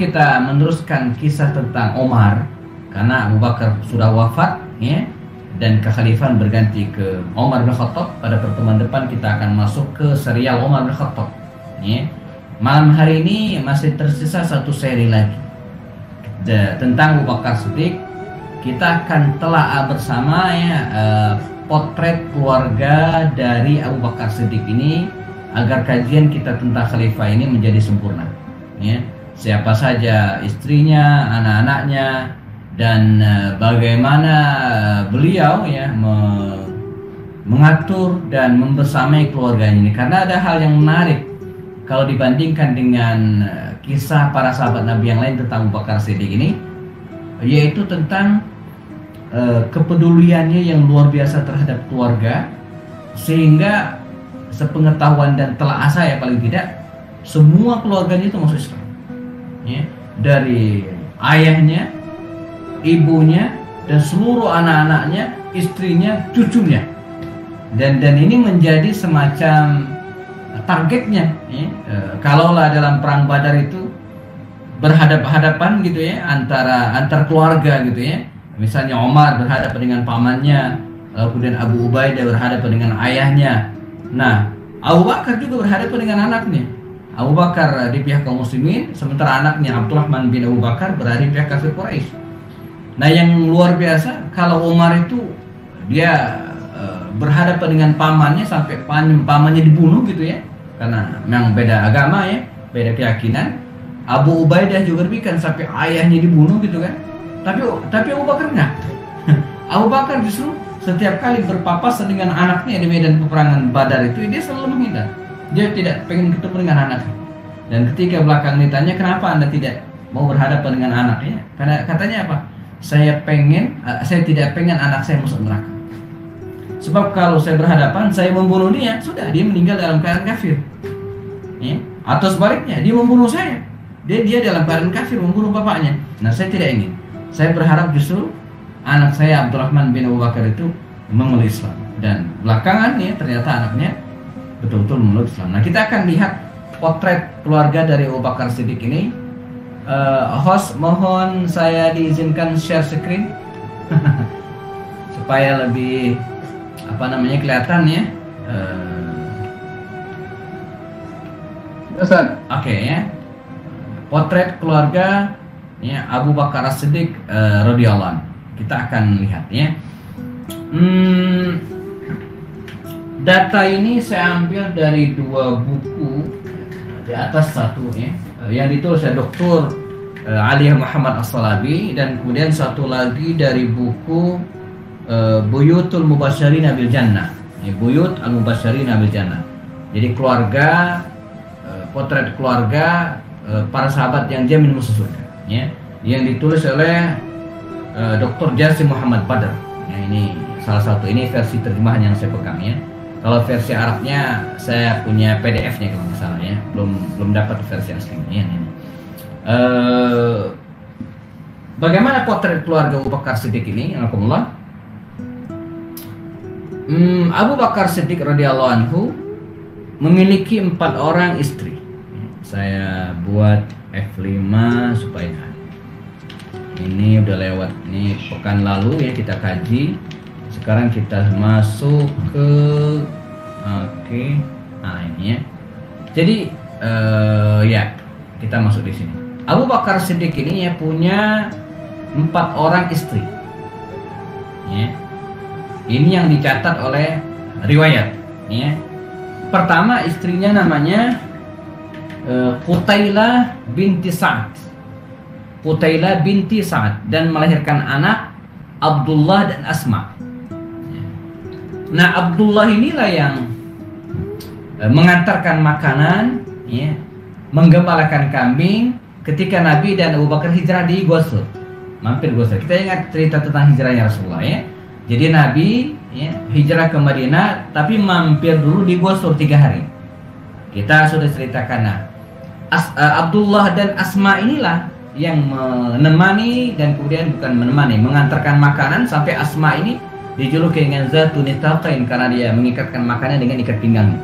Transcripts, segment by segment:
kita meneruskan kisah tentang Omar, karena Abu Bakar sudah wafat, ya, dan kekhalifahan berganti ke Umar bin Khattab. Pada pertemuan depan kita akan masuk ke serial Umar bin Khattab, ya. Malam hari ini masih tersisa satu seri lagi tentang Abu Bakar Siddiq. Kita akan telah bersama, ya, potret keluarga dari Abu Bakar Siddiq ini, agar kajian kita tentang khalifah ini menjadi sempurna, ya. Siapa saja istrinya, anak-anaknya, dan bagaimana beliau, ya, mengatur dan membersamai keluarganya ini. Karena ada hal yang menarik kalau dibandingkan dengan kisah para sahabat Nabi yang lain tentang Abu Bakar Siddiq ini, yaitu tentang kepeduliannya yang luar biasa terhadap keluarga, sehingga sepengetahuan dan telah saya paling tidak semua keluarganya itu masuk Islam, ya. Dari ayahnya, ibunya, dan seluruh anak-anaknya, istrinya, cucunya, dan ini menjadi semacam targetnya, ya. Kalaulah dalam perang Badar itu berhadapan gitu, ya, antar keluarga gitu, ya. Misalnya Omar berhadapan dengan pamannya, kemudian Abu Ubaidah berhadapan dengan ayahnya. Nah, Abu Bakar juga berhadapan dengan anaknya. Abu Bakar di pihak kaum muslimin, sementara anaknya Abdurrahman bin Abu Bakar berada di pihak kafir Quraisy. Nah, yang luar biasa kalau Umar itu dia berhadapan dengan pamannya sampai pamannya dibunuh gitu, ya, karena memang beda agama, ya, beda keyakinan. Abu Ubaidah juga demikian sampai ayahnya dibunuh gitu kan. Tapi Abu Bakar enggak. Abu Bakar justru setiap kali berpapasan dengan anaknya di medan peperangan Badar itu, dia selalu menghindar. Dia tidak pengen ketemu dengan anaknya. Dan ketika belakang ditanya, kenapa Anda tidak mau berhadapan dengan anaknya? Karena katanya apa? Saya tidak pengen anak saya masuk neraka. Sebab kalau saya berhadapan, saya membunuh dia, sudah dia meninggal dalam keadaan kafir, ya. Atau sebaliknya, dia membunuh saya, dia dalam keadaan kafir membunuh bapaknya. Nah, saya tidak ingin. Saya berharap justru anak saya Abdurrahman bin Abu Bakar itu memeluk Islam, dan belakangan, ya, ternyata anaknya betul-betul memeluk Islam. Nah, kita akan lihat potret keluarga dari Abu Bakar Siddiq ini. Host, mohon saya diizinkan share screen supaya lebih kelihatan, ya. Oke, ya. Potret keluarga, ya, Abu Bakar Siddiq radhiyallahu anhu. Kita akan lihat, ya. Data ini saya ambil dari dua buku, di atas satu, ya, yang ditulis oleh Dr. Ali Muhammad As-Salabi, dan kemudian satu lagi dari buku Buyutul Mubasysyirin bil Jannah, ya, Buyut al-Mubasysyirin bil Jannah. Jadi keluarga, potret keluarga para sahabat yang jamin masuk surga, ya, yang ditulis oleh Dr. Jasim Muhammad Badr. Ya, ini salah satu, ini versi terjemahan yang saya pegang, ya. Kalau versi Arabnya saya punya PDF-nya kalau nggak salah, ya, belum dapat versi aslinya, ya. Bagaimana potret keluarga Abu Bakar Siddiq ini? Alhamdulillah. Abu Bakar Siddiq radhiyallahu anhu memiliki 4 orang istri. Saya buat F5 supaya ini udah lewat, ini pekan lalu, ya, kita kaji. Sekarang kita masuk ke nah ini, ya. Jadi ya, kita masuk di sini. Abu Bakar Siddiq ini, ya, punya 4 orang istri, ya. Ini yang dicatat oleh riwayat, ya. Pertama, istrinya namanya Qutailah binti Sa'ad. Qutailah binti Sa'ad, dan melahirkan anak Abdullah dan Asma. Nah, Abdullah inilah yang mengantarkan makanan, ya, menggembalakan kambing ketika Nabi dan Abu Bakar hijrah di Gua Sur, mampir Gua Sur. Kita ingat cerita tentang hijrahnya Rasulullah, ya. Jadi Nabi, ya, hijrah ke Madinah, tapi mampir dulu di Gua Sur 3 hari. Kita sudah ceritakan. Nah, Abdullah dan Asma inilah yang menemani, dan kemudian bukan menemani, mengantarkan makanan sampai Asma ini dijuluki dengan Zatun Nitaqain karena dia mengikatkan makanan dengan ikat pinggang.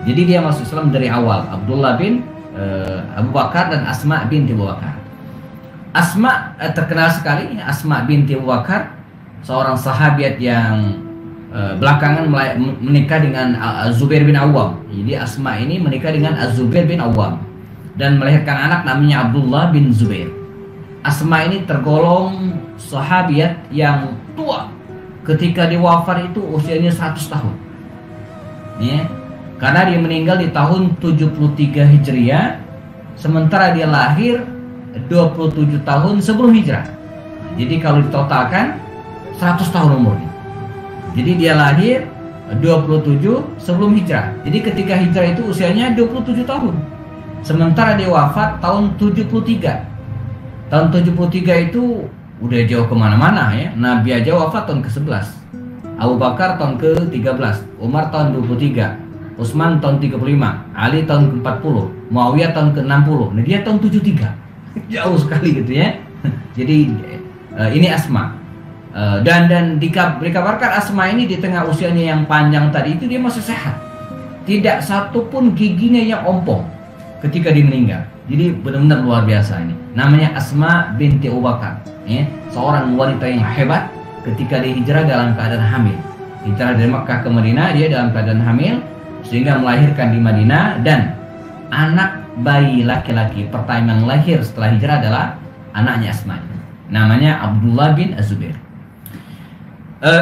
Jadi dia masuk Islam dari awal, Abdullah bin Abu Bakar dan Asma binti Abu Bakar. Asma terkenal sekali, Asma binti Abu Bakar, seorang sahabiat yang belakangan menikah dengan Zubair bin Awam. Jadi Asma ini menikah dengan Zubair bin Awam dan melahirkan anak namanya Abdullah bin Zubair. Asma ini tergolong sahabiat yang tua. Ketika dia wafat itu usianya 100 tahun. Ya, karena dia meninggal di tahun 73 Hijriah, sementara dia lahir 27 tahun sebelum hijrah. Jadi kalau ditotalkan 100 tahun umurnya. Jadi dia lahir 27 sebelum hijrah. Jadi ketika hijrah itu usianya 27 tahun. Sementara dia wafat tahun 73. Tahun 73 itu udah jauh kemana-mana ya. Nabi aja wafat tahun ke-11. Abu Bakar tahun ke-13. Umar tahun 23. Utsman tahun 35. Ali tahun ke-40. Muawiyah tahun ke-60. Nah dia tahun 73. Jauh sekali gitu ya. Jadi ini Asma. Dan dikabarkan Asma ini di tengah usianya yang panjang tadi itu dia masih sehat. Tidak satu pun giginya yang ompong ketika dia meninggal. Jadi benar-benar luar biasa ini. Namanya Asma binti Abu Bakar. Ya, seorang wanita yang hebat ketika dia hijrah dalam keadaan hamil. Hijrah dari Makkah ke Madinah, dia dalam keadaan hamil sehingga melahirkan di Madinah, dan anak bayi laki-laki pertama yang lahir setelah hijrah adalah anaknya Asma. Namanya Abdullah bin Az-Zubair.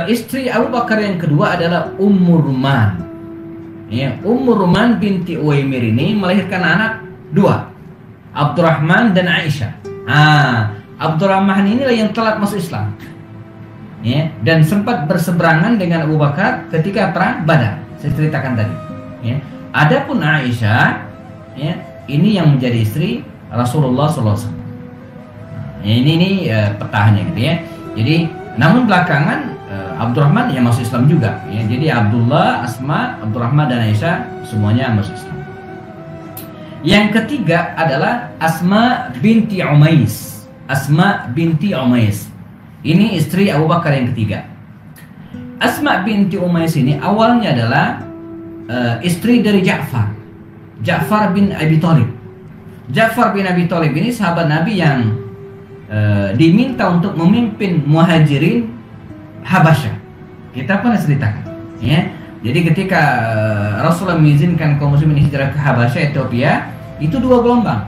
Istri Abu Bakar yang kedua adalah Ummu Ruman. Ya, Ummu Ruman binti Uwaimir ini melahirkan anak dua, Abdurrahman dan Aisyah. Abdurrahman inilah yang telat masuk Islam. Ya, dan sempat berseberangan dengan Abu Bakar ketika perang Badar. Saya ceritakan tadi. Ya. Adapun Aisyah, ya, ini yang menjadi istri Rasulullah SAW. Ini petahanya gitu ya. Jadi namun belakangan Abdurrahman yang masuk Islam juga ya. Jadi Abdullah, Asma, Abdurrahman dan Aisyah semuanya masuk Islam. Yang ketiga adalah Asma binti Umais. Asma binti Umais. Ini istri Abu Bakar yang ketiga. Asma binti Umais ini awalnya adalah istri dari Ja'far bin Abi Thalib. Ja'far bin Abi Thalib ini sahabat Nabi yang diminta untuk memimpin Muhajirin Habasyah. Kita pernah ceritakan ya. Jadi ketika Rasulullah mengizinkan kaum muslimin hijrah ke Habasyah, Ethiopia, itu dua gelombang.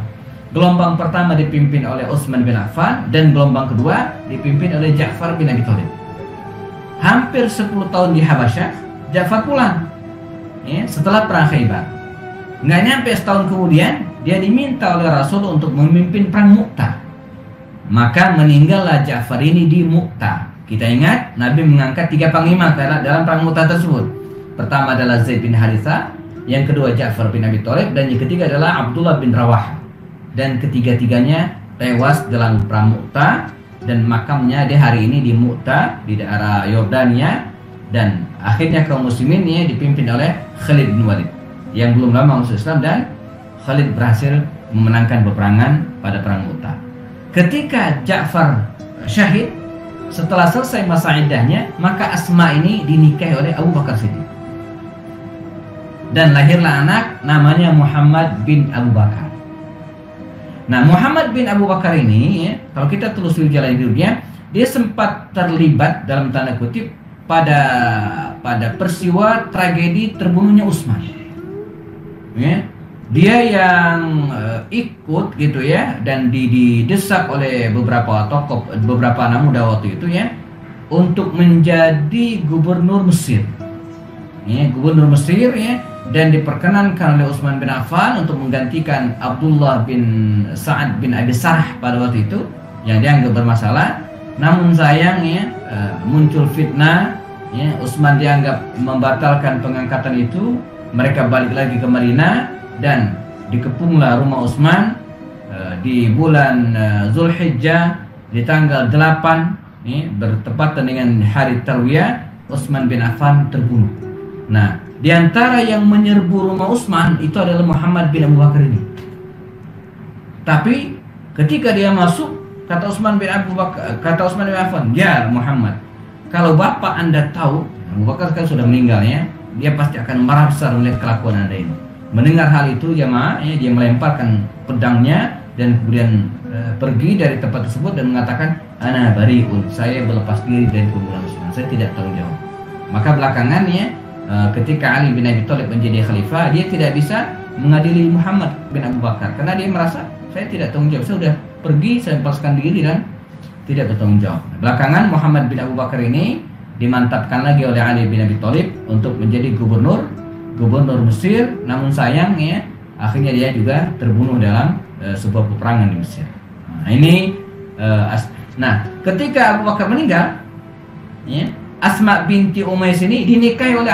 Gelombang pertama dipimpin oleh Utsman bin Affan dan gelombang kedua dipimpin oleh Ja'far bin Abi Thalib. Hampir 10 tahun di Habasyah, Ja'far pulang ya, setelah perang Khaybar. Nggak nyampe setahun kemudian dia diminta oleh Rasul untuk memimpin perang Mu'tah. Maka meninggallah Ja'far ini di Mu'tah. Kita ingat Nabi mengangkat 3 panglima dalam perang Mu'tah tersebut. Pertama adalah Zaid bin Harithah, yang kedua Ja'far bin Abi Thalib, dan yang ketiga adalah Abdullah bin Rawah. Dan ketiga-tiganya tewas dalam perang Mu'tah, dan makamnya di hari ini di Mu'tah di daerah Yordania. Dan akhirnya kaum muslimin ini dipimpin oleh Khalid bin Walid yang belum lama masuk Islam, dan Khalid berhasil memenangkan peperangan pada perang Mu'tah. Ketika Ja'far syahid, setelah selesai masa iddahnya, maka Asma ini dinikahi oleh Abu Bakar Siddiq. Dan lahirlah anak namanya Muhammad bin Abu Bakar. Nah, Muhammad bin Abu Bakar ini ya, kalau kita telusuri jalan hidupnya, dia sempat terlibat dalam tanda kutip pada peristiwa tragedi terbunuhnya Utsman. Ya, dia yang ikut gitu ya, dan didesak oleh beberapa tokoh, beberapa anak muda waktu itu ya, untuk menjadi gubernur Mesir. Ya, gubernur Mesir ya, dan diperkenankan oleh Utsman bin Affan untuk menggantikan Abdullah bin Sa'ad bin Abi Sarh pada waktu itu yang dianggap bermasalah. Namun sayangnya muncul fitnah ya, Utsman dianggap membatalkan pengangkatan itu. Mereka balik lagi ke Madinah dan dikepunglah rumah Utsman di bulan Zulhijjah di tanggal 8 ya, bertepatan dengan hari Tarwiyah. Utsman bin Affan terbunuh. Nah, di antara yang menyerbu rumah Utsman itu adalah Muhammad bin Abu Bakar ini. Tapi ketika dia masuk, kata Utsman bin Affan, "Ya Muhammad, kalau bapak Anda tahu," Abu Bakar kan sudah meninggal ya, dia pasti akan marah besar melihat kelakuan Anda ini. Mendengar hal itu jamaah ya, dia melemparkan pedangnya dan kemudian pergi dari tempat tersebut dan mengatakan ana bariun, saya berlepas diri dari pembunuhan Utsman, saya tidak tanggung jawab. Maka belakangannya ketika Ali bin Abi Thalib menjadi khalifah, dia tidak bisa mengadili Muhammad bin Abu Bakar karena dia merasa saya tidak tanggung jawab, saya sudah pergi, saya lepaskan diri dan tidak bertanggung jawab. Belakangan Muhammad bin Abu Bakar ini dimantapkan lagi oleh Ali bin Abi Thalib untuk menjadi gubernur Mesir, namun sayangnya akhirnya dia juga terbunuh dalam sebuah peperangan di Mesir. Nah, ini ketika Abu Bakar meninggal, ya, Asma binti Umais ini dinikahi oleh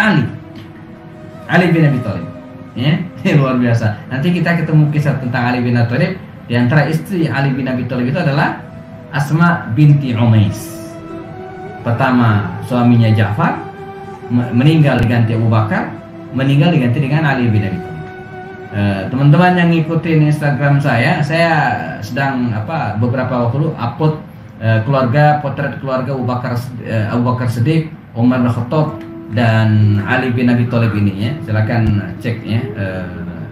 Ali bin Abi Thalib. Ya, luar biasa. Nanti kita ketemu kisah tentang Ali bin Abi Thalib. Di antara istri Ali bin Abi Thalib itu adalah Asma binti Umais. Pertama suaminya Ja'far meninggal diganti Abu Bakar, meninggal diganti dengan Ali bin Abi Thalib. Teman-teman yang ngikutin Instagram saya sedang beberapa waktu lalu upload potret keluarga Abu Bakar Siddiq, Umar bin Khattab dan Ali bin Abi Thalib ini ya. Silakan cek ya.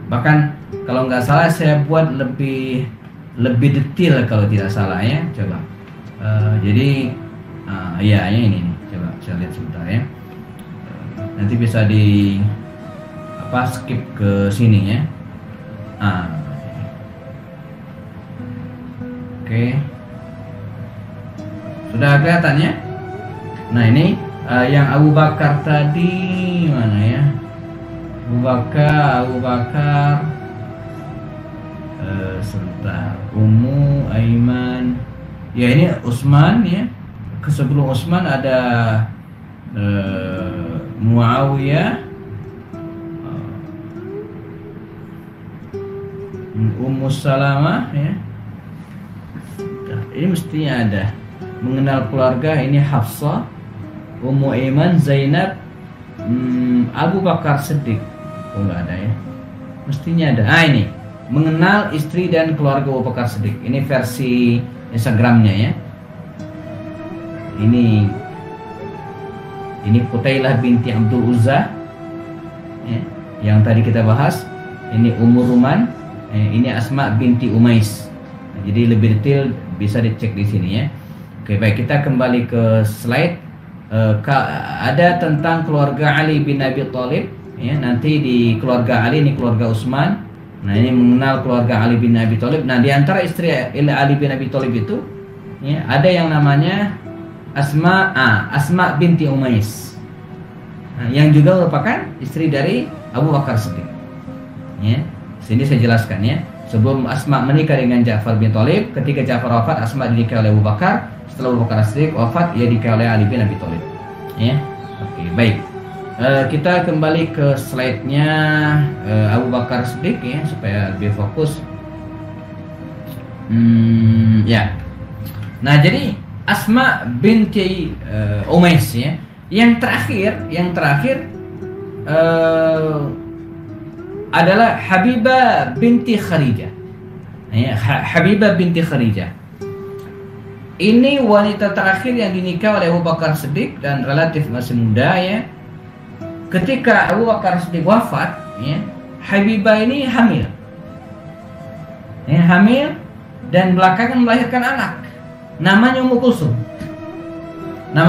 Bahkan kalau nggak salah saya buat lebih detail kalau tidak salah ya. Coba. Jadi ini nih. Coba saya lihat sebentar ya. Nanti bisa di skip ke sini ya. Oke. Sudah kelihatan ya. Nah ini yang Abu Bakar tadi mana ya? Abu Bakar sebentar. Ummu Aiman. Ya ini Utsman ya. Sebelum Utsman ada Muawiyah, Ummu Salamah ya. Ini mestinya ada. Mengenal keluarga ini Hafsah, Ummu Aiman, Zainab, Abu Bakar Siddiq. Oh nggak ada ya. Mestinya ada. Ini mengenal istri dan keluarga Abu Bakar Siddiq. Ini versi Instagramnya ya. Ini Qutailah binti Abdul Uzza ya, yang tadi kita bahas. Ini Ummu Ruman, ini Asma binti Umais. Nah, jadi lebih detail bisa dicek di sini ya. Oke, baik, kita kembali ke slide. Ada tentang keluarga Ali bin Abi Thalib ya. Nanti di keluarga Ali ini keluarga Utsman. Nah, ini mengenal keluarga Ali bin Abi Thalib. Nah, di antara istri Ali bin Abi Thalib itu ya, ada yang namanya Asma binti Umais, yang juga merupakan istri dari Abu Bakar Siddiq. Ya, sini saya jelaskan ya. Sebelum Asma menikah dengan Ja'far bin Thalib, ketika Ja'far wafat, Asma dinikahi oleh Abu Bakar. Setelah Abu Bakar Siddiq wafat, ia dinikahi oleh Ali bin Abi Thalib. Ya, oke, baik. Kita kembali ke slide-nya Abu Bakar Siddiq ya, supaya lebih fokus. Ya. Nah, jadi Asma binti Umais ya. Yang terakhir adalah Habibah binti Kharijah. Ya, Habibah binti Kharijah. Ini wanita terakhir yang dinikahi oleh Abu Bakar Siddiq dan relatif masih muda ya. Ketika Abu Bakar Siddiq wafat, ya, Habibah ini hamil. Ya, hamil dan belakangan melahirkan anak. Namanya Ummu Kulsum. Nah,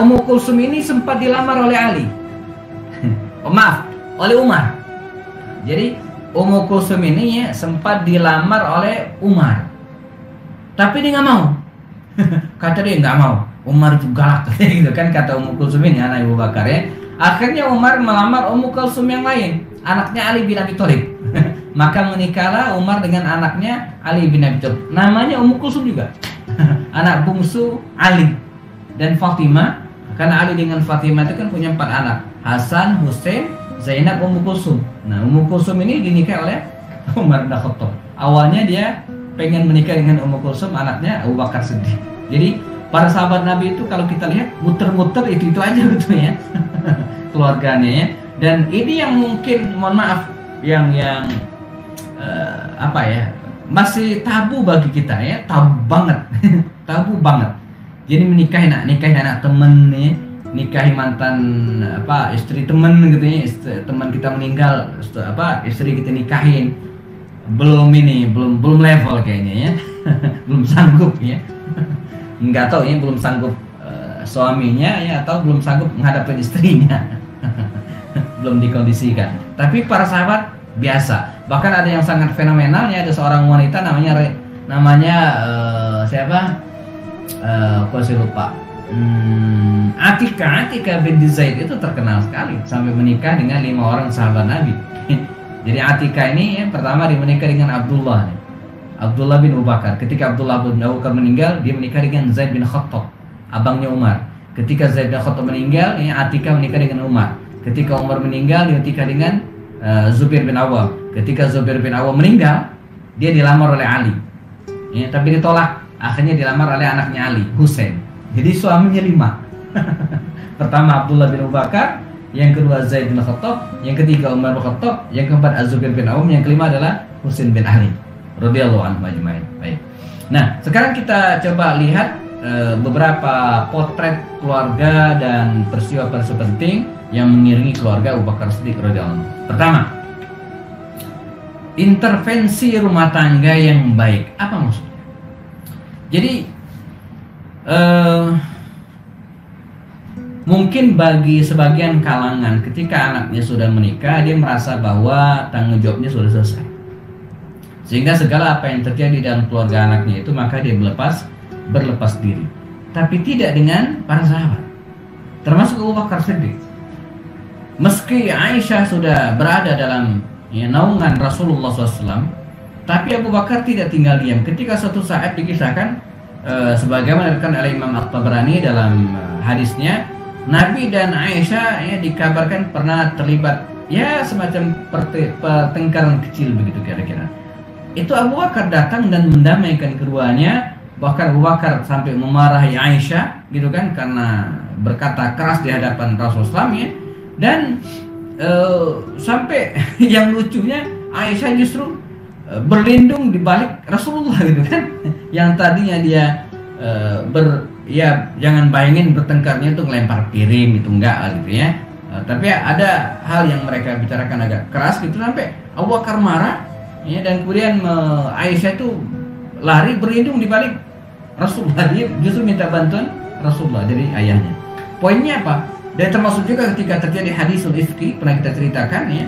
Ummu Kulsum ini sempat dilamar oleh Ali. Oleh Umar. Jadi Ummu Kulsum ini ya sempat dilamar oleh Umar. Tapi dia nggak mau. Kata dia nggak mau. Umar itu galak gitu kan, kata Ummu Kulsum ini anak Abu Bakar ya. Akhirnya Umar melamar Ummu Kulsum yang lain, anaknya Ali bin Abi Thalib. Maka menikahlah Umar dengan anaknya Ali bin Abi Thalib. Namanya Ummu Kulsum juga. Anak bungsu Ali dan Fatimah. Karena Ali dengan Fatimah itu kan punya 4 anak. Hasan, Husain, Zainab, Ummu Kulsum. Nah, Ummu Kulsum ini dinikahi oleh Umar bin Khattab. Awalnya dia pengen menikah dengan Ummu Kulsum, anaknya Abu Bakar Siddiq. Jadi para sahabat Nabi itu kalau kita lihat muter-muter itu aja gitu ya. Keluarganya ya. Dan ini yang mungkin mohon maaf yang masih tabu bagi kita ya, tabu banget. Tabu banget. Jadi nikahin anak temen ya, nikahi mantan istri temen gitu ya, teman kita meninggal istri kita nikahin. belum level kayaknya ya. Belum sanggup ya. Nggak tahu ya, belum sanggup suaminya ya, atau belum sanggup menghadapi istrinya. Belum dikondisikan. Tapi para sahabat biasa. Bahkan ada yang sangat fenomenal ya, ada seorang wanita namanya siapa? Kok saya lupa. Atika binti Zaid itu terkenal sekali sampai menikah dengan 5 orang sahabat Nabi. Jadi Atika ini ya, pertama dia menikah dengan Abdullah bin Abu Bakar. Ketika Abdullah bin Abu Bakar meninggal, dia menikah dengan Zaid bin Khattab, abangnya Umar. Ketika Zaid bin Khattab meninggal, ya, Atika menikah dengan Umar. Ketika Umar meninggal, dia menikah dengan Zubair bin Awam. Ketika Zubair bin Awam meninggal, dia dilamar oleh Ali. Ya, tapi ditolak. Akhirnya dilamar oleh anaknya Ali, Husain. Jadi suaminya 5. Pertama Abdullah bin Abu Bakar, yang kedua Zaid bin Khattab, yang ketiga Umar bin Khattab, yang keempat Az-Zubair bin Awam, yang kelima adalah Husain bin Ali radhiyallahu anhu ajmain. Baik. Nah, sekarang kita coba lihat beberapa potret keluarga dan peristiwa-peristiwa penting yang mengiringi keluarga Abu Bakar Siddiq radhiyallahu anhu. Pertama, intervensi rumah tangga yang baik. Apa maksudnya? Jadi mungkin bagi sebagian kalangan ketika anaknya sudah menikah, dia merasa bahwa tanggung jawabnya sudah selesai, sehingga segala apa yang terjadi dalam keluarga anaknya itu maka dia berlepas diri. Tapi tidak dengan para sahabat, termasuk Abu Bakar Siddiq. Meski Aisyah sudah berada dalam naungan Rasulullah SAW, tapi Abu Bakar tidak tinggal diam. Ketika suatu saat dikisahkan sebagaimana dikatakan oleh Imam At-Tabrani dalam hadisnya, Nabi dan Aisyah ya dikabarkan pernah terlibat ya semacam pertengkaran kecil begitu kira-kira. Itu Abu Bakar datang dan mendamaikan keduanya. Bahkan Abu Bakar sampai memarahi Aisyah gitu kan, karena berkata keras di hadapan Rasulullah ya. Dan sampai yang lucunya Aisyah justru berlindung di balik Rasulullah gitu kan. Yang tadinya dia jangan bayangin bertengkarnya itu ngelempar piring gitu, enggak gitu ya. Tapi ada hal yang mereka bicarakan agak keras gitu sampai Abu Bakar marah ya, dan kemudian Aisyah itu lari berlindung di balik Rasulullah. Dia justru minta bantuan Rasulullah dari ayahnya. Poinnya apa? Dan termasuk juga ketika terjadi hadisul ifki pernah kita ceritakan ya,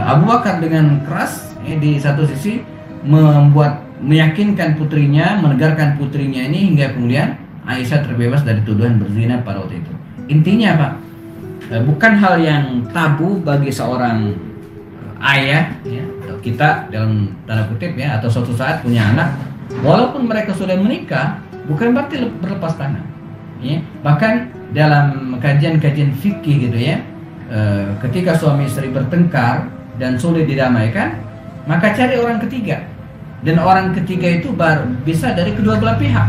Abu Bakar dengan keras ya, di satu sisi meyakinkan putrinya, menegarkan putrinya ini hingga kemudian Aisyah terbebas dari tuduhan berzina pada waktu itu. Intinya apa? Bukan hal yang tabu bagi seorang ayah ya, atau kita dalam tanda kutip ya, atau suatu saat punya anak, walaupun mereka sudah menikah, bukan berarti berlepas tangan ya. Bahkan dalam kajian-kajian fikih gitu ya, ketika suami istri bertengkar dan sulit didamaikan, maka cari orang ketiga. Dan orang ketiga itu bisa dari kedua belah pihak,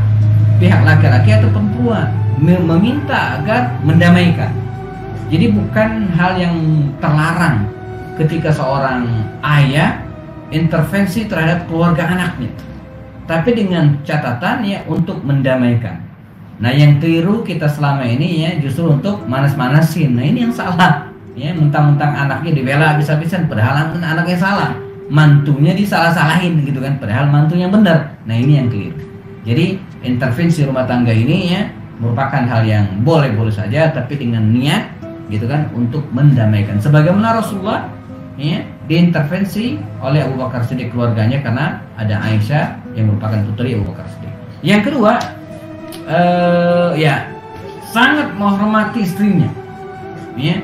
pihak laki-laki atau perempuan, meminta agar mendamaikan. Jadi bukan hal yang terlarang ketika seorang ayah intervensi terhadap keluarga anaknya, tapi dengan catatan ya untuk mendamaikan. Nah, yang keliru kita selama ini ya justru untuk manas-manasin. Nah, ini yang salah ya, mentang-mentang anaknya dibela habis-habisan padahal anaknya salah, mantunya disalah-salahin gitu kan, padahal mantunya benar. Nah, ini yang keliru. Jadi intervensi rumah tangga ini ya merupakan hal yang boleh-boleh saja, tapi dengan niat gitu kan untuk mendamaikan. Sebagaimana Rasulullah ya diintervensi oleh Abu Bakar Siddiq keluarganya karena ada Aisyah yang merupakan putri Abu Bakar Siddiq. Yang kedua ya sangat menghormati istrinya ya.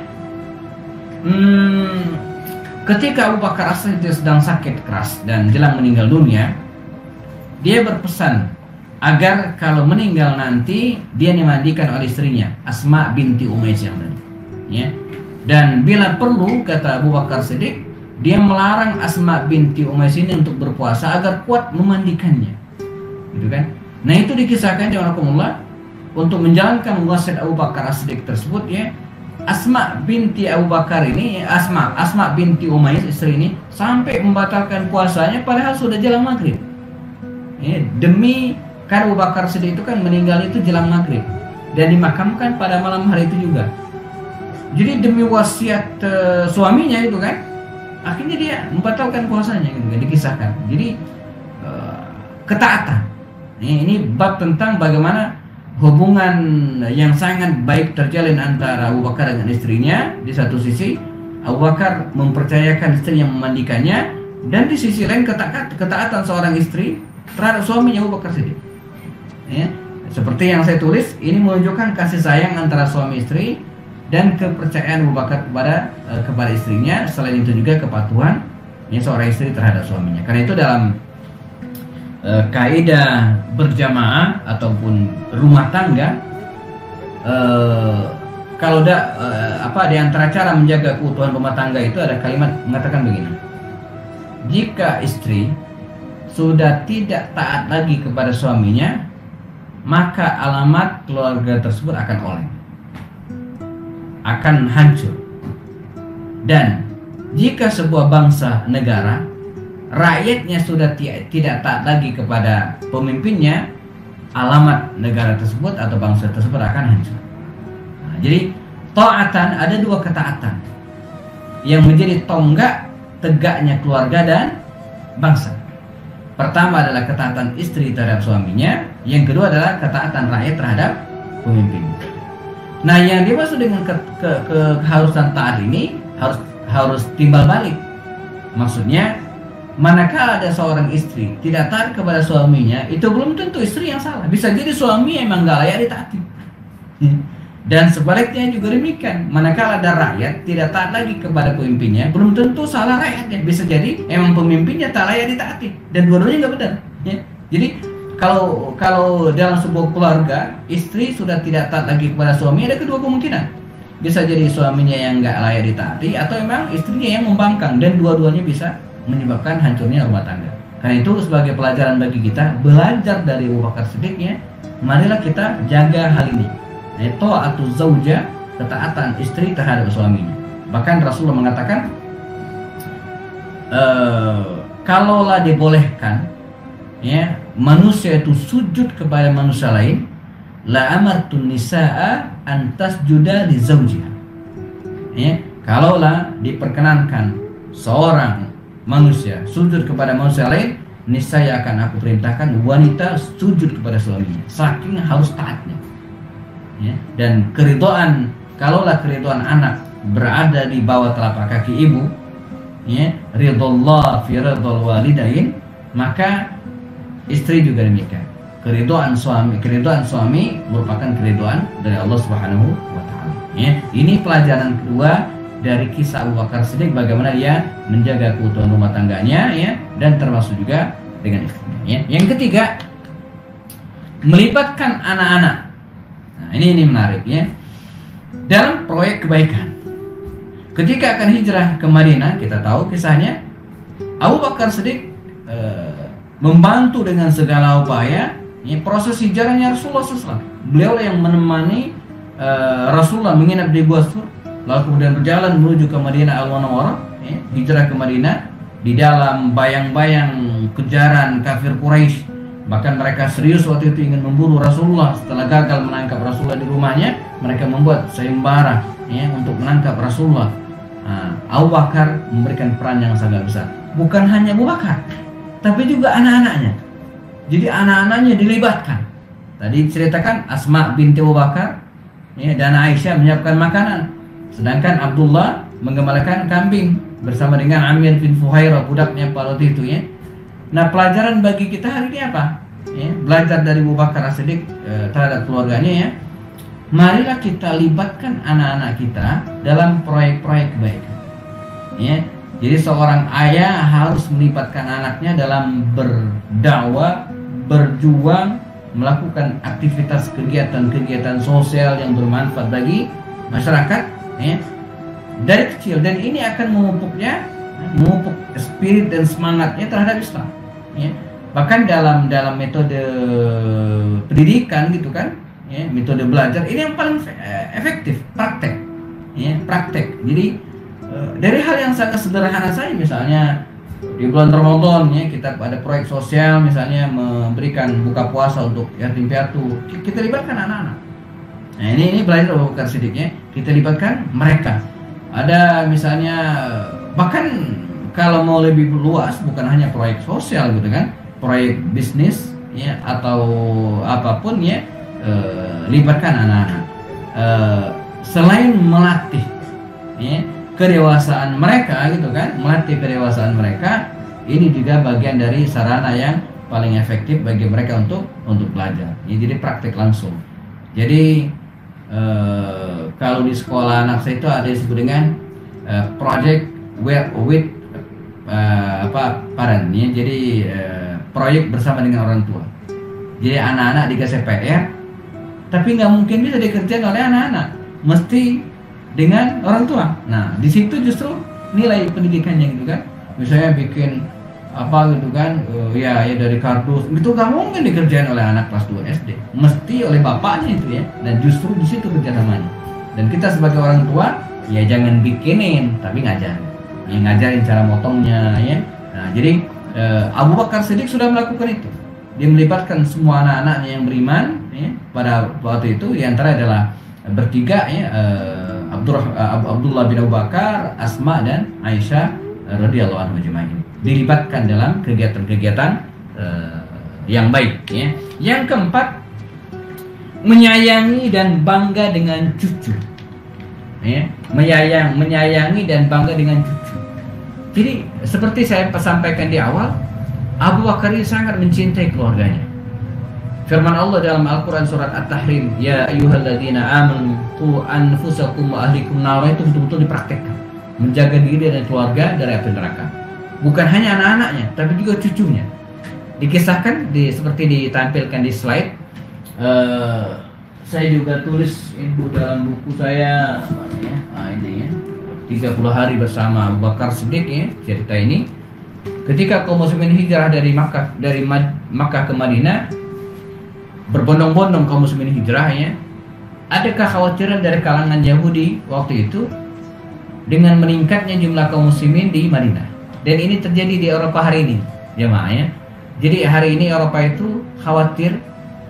Ketika Abu Bakar As-Siddiq sedang sakit keras dan jelang meninggal dunia, dia berpesan agar kalau meninggal nanti dia dimandikan oleh istrinya Asma binti Umayyah ya. Dan bila perlu, kata Abu Bakar Siddiq, dia melarang Asma binti Umayyah ini untuk berpuasa agar kuat memandikannya gitu kan. Nah, itu dikisahkan jazakumullah untuk menjalankan wasiat Abu Bakar As-Siddiq tersebut ya. Asma binti Abu Bakar ini, Asma binti Umayyah istri ini sampai membatalkan puasanya padahal sudah jelang maghrib. Ya, demi karena Abu Bakar Siddiq itu kan meninggal itu jelang maghrib dan dimakamkan pada malam hari itu juga. Jadi demi wasiat suaminya itu kan, akhirnya dia membatalkan puasanya gitu, dikisahkan. Jadi ketaatan. Ini bab tentang bagaimana hubungan yang sangat baik terjalin antara Abu Bakar dengan istrinya. Di satu sisi Abu Bakar mempercayakan istrinya memandikannya, dan di sisi lain ketaatan seorang istri terhadap suaminya Abu Bakar Siddiq. Ya, seperti yang saya tulis, ini menunjukkan kasih sayang antara suami istri dan kepercayaan Abu Bakar kepada istrinya. Selain itu juga kepatuhan seorang istri terhadap suaminya. Karena itu dalam kaidah berjamaah ataupun rumah tangga, kalau di antara cara menjaga keutuhan rumah tangga itu ada kalimat mengatakan begini: jika istri sudah tidak taat lagi kepada suaminya, maka alamat keluarga tersebut akan oleng, akan hancur. Dan jika sebuah bangsa negara rakyatnya sudah tidak taat lagi kepada pemimpinnya, alamat negara tersebut atau bangsa tersebut akan hancur. Nah, jadi taatan, ada dua ketaatan yang menjadi tonggak tegaknya keluarga dan bangsa. Pertama adalah ketaatan istri terhadap suaminya, yang kedua adalah ketaatan rakyat terhadap pemimpinnya. Nah, yang dimaksud dengan keharusan taat ini harus timbal balik. Maksudnya, manakala ada seorang istri tidak taat kepada suaminya, itu belum tentu istri yang salah. Bisa jadi suami emang gak layak ditaati. Dan sebaliknya juga demikian. Manakala ada rakyat tidak taat lagi kepada pemimpinnya, belum tentu salah rakyatnya. Bisa jadi emang pemimpinnya tak layak ditaati. Dan dua-duanya gak benar. Ya. Jadi kalau dalam sebuah keluarga, istri sudah tidak taat lagi kepada suami, ada kedua kemungkinan. Bisa jadi suaminya yang gak layak ditaati, atau emang istrinya yang membangkang. Dan dua-duanya bisa menyebabkan hancurnya rumah tangga. Karena itu sebagai pelajaran bagi kita, belajar dari Abu Bakar Siddiq, marilah kita jaga hal ini. Ta'atu zauja, ketaatan istri terhadap suaminya. Bahkan Rasulullah mengatakan, kalaulah dibolehkan manusia itu sujud kepada manusia lain, la amartun nisaa an tasjuda li zaujiha. Kalaulah diperkenankan seorang manusia sujud kepada manusia lain, niscaya akan aku perintahkan wanita sujud kepada suaminya. Saking harus taatnya. Dan keridhaan, kalaulah keridhaan anak berada di bawah telapak kaki ibu, ridhallah fi ridhal walidain, maka istri juga demikian. Keridhaan suami merupakan keridhaan dari Allah Subhanahu wa taala. Ini pelajaran kedua dari kisah Abu Bakar Siddiq, bagaimana dia menjaga keutuhan rumah tangganya, dan termasuk juga dengan istrinya. Yang ketiga, melibatkan anak-anak. Nah, ini menarik dalam proyek kebaikan. Ketika akan hijrah ke Madinah, kita tahu kisahnya, Abu Bakar Siddiq membantu dengan segala upaya proses hijrahnya Rasulullah SAW. Beliau yang menemani Rasulullah menginap di Gua Sur, lalu kemudian berjalan menuju ke Madinah Al-Munawwarah, hijrah ke Madinah di dalam bayang-bayang kejaran kafir Quraisy. Bahkan mereka serius waktu itu ingin memburu Rasulullah. Setelah gagal menangkap Rasulullah di rumahnya, mereka membuat sayembara untuk menangkap Rasulullah. Abu Bakar memberikan peran yang sangat besar. Bukan hanya Abu Bakar, tapi juga anak-anaknya. Jadi anak-anaknya dilibatkan. Tadi diceritakan Asma binti Abu Bakar dan Aisyah menyiapkan makanan, sedangkan Abdullah menggembalakan kambing bersama dengan Amir bin Fuhairah, budaknya pada waktu itu. Nah, pelajaran bagi kita hari ini apa? Belajar dari Abu Bakar Siddiq terhadap keluarganya. Marilah kita libatkan anak-anak kita dalam proyek-proyek kebaikan. Jadi seorang ayah harus melibatkan anaknya dalam berdakwah, berjuang, melakukan aktivitas kegiatan-kegiatan sosial yang bermanfaat bagi masyarakat dari kecil, dan ini akan memupuk spirit dan semangatnya terhadap Islam. Bahkan dalam metode pendidikan gitu kan, metode belajar ini yang paling efektif, praktek. Jadi dari hal yang sangat sederhana saja, misalnya di bulan Ramadan kita ada proyek sosial, misalnya memberikan buka puasa untuk yatim piatu, kita libatkan anak-anak. Nah, ini belajar Abu Bakar Siddiq, kita libatkan mereka. Ada misalnya bahkan kalau mau lebih luas, bukan hanya proyek sosial gitu kan, proyek bisnis ya atau apapun ya, libatkan anak-anak. Selain melatih ya, kedewasaan mereka gitu kan, melatih kedewasaan mereka, ini juga bagian dari sarana yang paling efektif bagi mereka untuk belajar. Ya, jadi praktek langsung. Jadi kalau di sekolah anak saya itu ada disebut dengan project with parent ya. Jadi proyek bersama dengan orang tua. Jadi anak-anak dikasih PR, tapi nggak mungkin bisa dikerjakan oleh anak-anak, mesti dengan orang tua. Nah, di situ justru nilai pendidikannya gitu kan. Misalnya bikin apa gitu kan, ya dari kardus itu nggak mungkin dikerjain oleh anak kelas 2 SD, mesti oleh bapaknya itu ya. Dan justru di situ kerjasamanya. Dan kita sebagai orang tua ya jangan bikinin, tapi ngajarin, ya ngajarin cara motongnya ya. Nah, jadi Abu Bakar Siddiq sudah melakukan itu. Dia melibatkan semua anak-anaknya yang beriman ya, pada waktu itu. Di antara adalah bertiga ya, Abdullah bin Abu Bakar, Asma dan Aisyah radhiyallahu anhu ajma'in, dilibatkan dalam kegiatan-kegiatan yang baik ya. Yang keempat, menyayangi dan bangga dengan cucu ya. Menyayangi dan bangga dengan cucu. Jadi seperti saya sampaikan di awal, Abu Bakar ini sangat mencintai keluarganya. Firman Allah dalam Al-Quran surat At-Tahrim, ya ayyuhalladzina amanu qu anfusakum wa ahlikum nar, itu betul-betul dipraktekkan. Menjaga diri dan keluarga dari api neraka. Bukan hanya anak-anaknya, tapi juga cucunya. Dikisahkan seperti ditampilkan di slide. Saya juga tulis itu dalam buku saya, ini ya, 30 hari bersama Abu Bakar Siddiq ya, cerita ini. Ketika kaum muslimin hijrah dari Makkah ke Madinah, berbondong-bondong kaum muslimin hijrah ya, ada kekhawatiran dari kalangan Yahudi waktu itu dengan meningkatnya jumlah kaum muslimin di Madinah. Dan ini terjadi di Eropa hari ini, jemaah ya. Jadi hari ini Eropa itu khawatir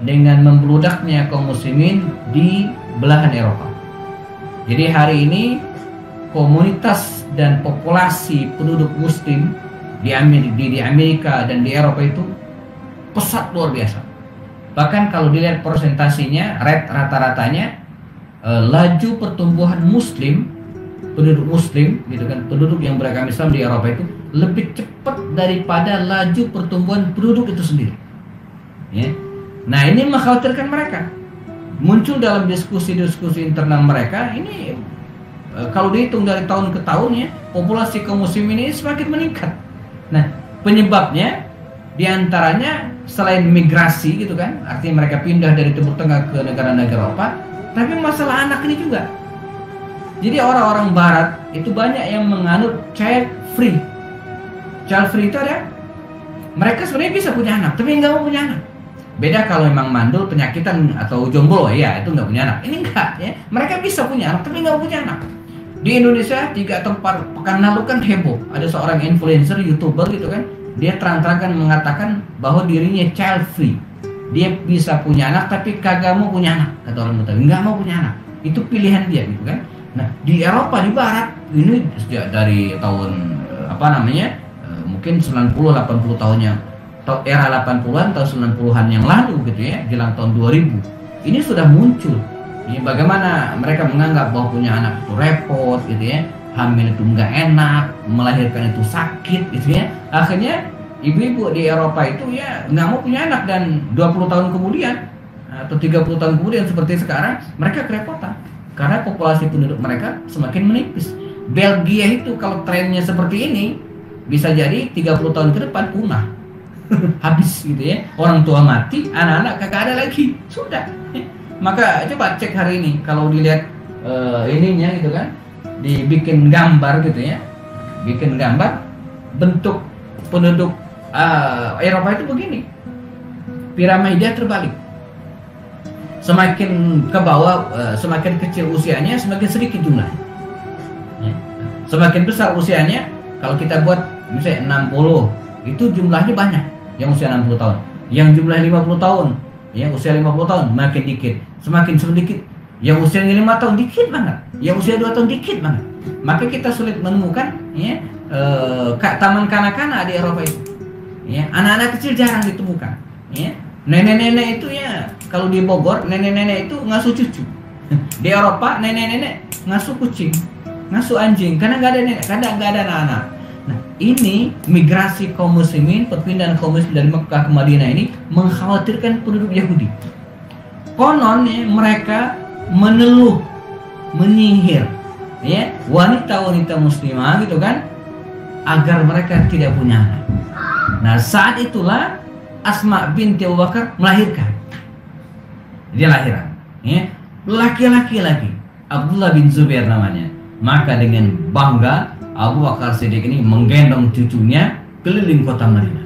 dengan membludaknya kaum muslimin di belahan Eropa. Jadi hari ini komunitas dan populasi penduduk muslim di Amerika dan di Eropa itu pesat luar biasa. Bahkan kalau dilihat persentasinya, rata-ratanya laju pertumbuhan muslim, penduduk muslim gitu kan, penduduk yang beragama Islam di Eropa itu lebih cepat daripada laju pertumbuhan penduduk itu sendiri ya. Nah, ini mengkhawatirkan mereka. Muncul dalam diskusi-diskusi internal mereka ini, kalau dihitung dari tahun ke tahun ya, populasi kaum muslimin ini semakin meningkat. Nah, penyebabnya diantaranya selain migrasi gitu kan, artinya mereka pindah dari Timur Tengah ke negara-negara Eropa, tapi masalah anak ini juga. Jadi orang-orang Barat itu banyak yang menganut child free. Child free itu ada, mereka sebenarnya bisa punya anak, tapi nggak mau punya anak. Beda kalau memang mandul, penyakitan atau jomblo ya, itu nggak punya anak. Ini enggak ya, mereka bisa punya anak, tapi nggak punya anak. Di Indonesia 3 atau 4 pekan lalu kan heboh, ada seorang influencer, youtuber gitu kan, dia terang-terangan mengatakan bahwa dirinya child free. Dia bisa punya anak tapi kagak mau punya anak, kata orang Betawi, nggak mau punya anak. Itu pilihan dia gitu kan. Nah, di Eropa, di Barat ini sejak dari tahun mungkin 90-80 tahunnya, era 80-an atau 90-an yang lalu gitu ya, jelang tahun 2000 ini sudah muncul. Ini bagaimana mereka menganggap bahwa punya anak itu repot gitu ya, hamil itu nggak enak, melahirkan itu sakit gitu ya. Akhirnya ibu-ibu di Eropa itu ya nggak mau punya anak, dan 20 tahun kemudian atau 30 tahun kemudian seperti sekarang mereka kerepotan karena populasi penduduk mereka semakin menipis. Belgia itu kalau trennya seperti ini bisa jadi 30 tahun ke depan punah. Habis gitu ya, orang tua mati, anak-anak kagak ada lagi, sudah. Maka coba cek hari ini, kalau dilihat ininya gitu kan, dibikin gambar gitu ya, bikin gambar bentuk penduduk Eropa itu begini, piramida terbalik. Semakin ke bawah, semakin kecil usianya, semakin sedikit jumlahnya ya. Semakin besar usianya, kalau kita buat misalnya 60, itu jumlahnya banyak yang usia 60 tahun. Yang jumlah 50 tahun, ya usia 50 tahun makin dikit. Semakin sedikit yang usianya 5 tahun, dikit banget. Yang usia 2 tahun, dikit banget. Maka kita sulit menemukan ya taman kanak-kanak di Eropa itu. Ya, anak-anak kecil jarang ditemukan. Ya, nenek-nenek itu ya kalau di Bogor nenek-nenek itu ngasuh cucu. Di Eropa nenek-nenek ngasuh kucing, ngasuh anjing karena nggak ada nenek, kadang nggak ada anak-anak. Nah, ini migrasi kaum muslimin, perpindahan kaum muslim dari Mekah ke Madinah ini mengkhawatirkan penduduk Yahudi. Konon ya, mereka meneluh, menyihir ya wanita-wanita muslimah gitu kan agar mereka tidak punya anak. Nah, saat itulah Asma binti Abu Bakar melahirkan. Dia lahiran ya, laki-laki lagi, Abdullah bin Zubair namanya. Maka dengan bangga Abu Bakar Siddiq ini menggendong cucunya keliling kota Madinah.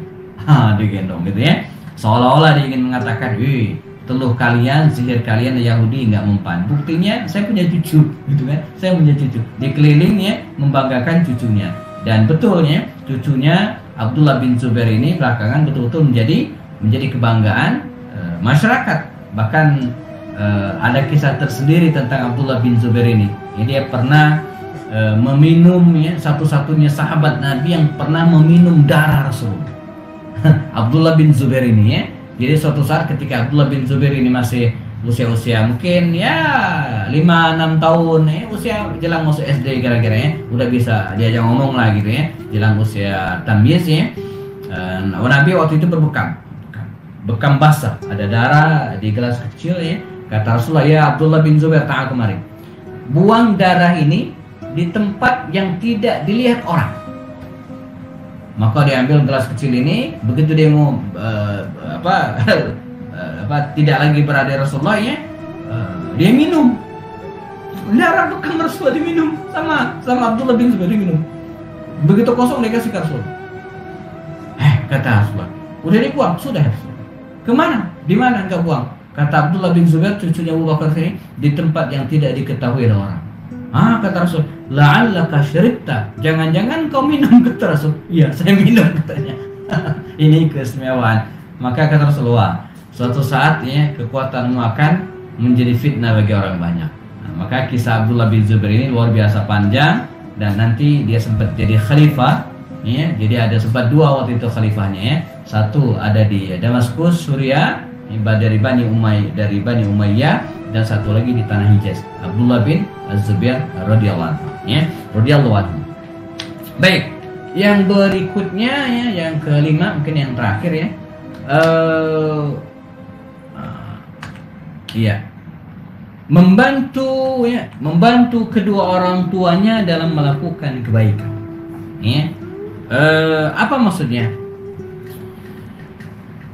Digendong gitu ya, seolah-olah dia ingin mengatakan, wih, teluh kalian, sihir kalian Yahudi nggak mempan. Buktinya saya punya cucu, gitu kan? Saya punya cucu. Dikeliling ya, membanggakan cucunya. Dan betulnya cucunya Abdullah bin Zubair ini belakangan betul-betul menjadi kebanggaan masyarakat. Bahkan ada kisah tersendiri tentang Abdullah bin Zubair ini. Dia pernah meminum ya, satu-satunya sahabat Nabi yang pernah meminum darah Rasulullah. Abdullah bin Zubair ini ya. Jadi suatu saat ketika Abdullah bin Zubair ini masih usia-usia mungkin ya 5-6 tahun ya, usia jelang masuk SD kira-kira ya, udah bisa diajak ngomong lah gitu ya, jelang usia tamyiz ya. Nabi waktu itu bekam basah, ada darah di gelas kecil ya. Kata Rasulullah, ya Abdullah bin Zubair, ta'al kemari, buang darah ini di tempat yang tidak dilihat orang. Maka diambil gelas kecil ini, begitu dia mau tidak lagi berada Rasulullah ya, dia minum darah bekam Rasulullah, diminum sama Abdullah bin Zubair, diminum. Begitu kosong dia kasih ke Rasulullah. Kata Rasulullah, udah dibuang, sudah Rasulullah. Kemana? Di mana enggak buang? Kata Abdullah bin Zubair, cucunya Abu Bakar ini, di tempat yang tidak diketahui oleh orang. Kata Rasul, la'allaka syaribta, jangan-jangan kau minum, kata Rasul. Iya, saya minum, katanya. Ini keistimewaan. Maka kata Rasulullah, suatu saat ya kekuatanmu akan menjadi fitnah bagi orang banyak. Maka kisah Abdullah bin Zubair ini luar biasa panjang, dan nanti dia sempat jadi khalifah ya. Jadi ada sempat dua waktu itu khalifahnya ya. Satu ada di Damaskus, Suriah, dari Bani Umayyah, dan satu lagi di tanah Hijaz, Abdullah bin Zubair radhiyallahu anhu ya, radhiyallahu anhu. Baik, yang berikutnya ya, yang kelima mungkin yang terakhir ya. Membantu kedua orang tuanya dalam melakukan kebaikan. Ya. Apa maksudnya?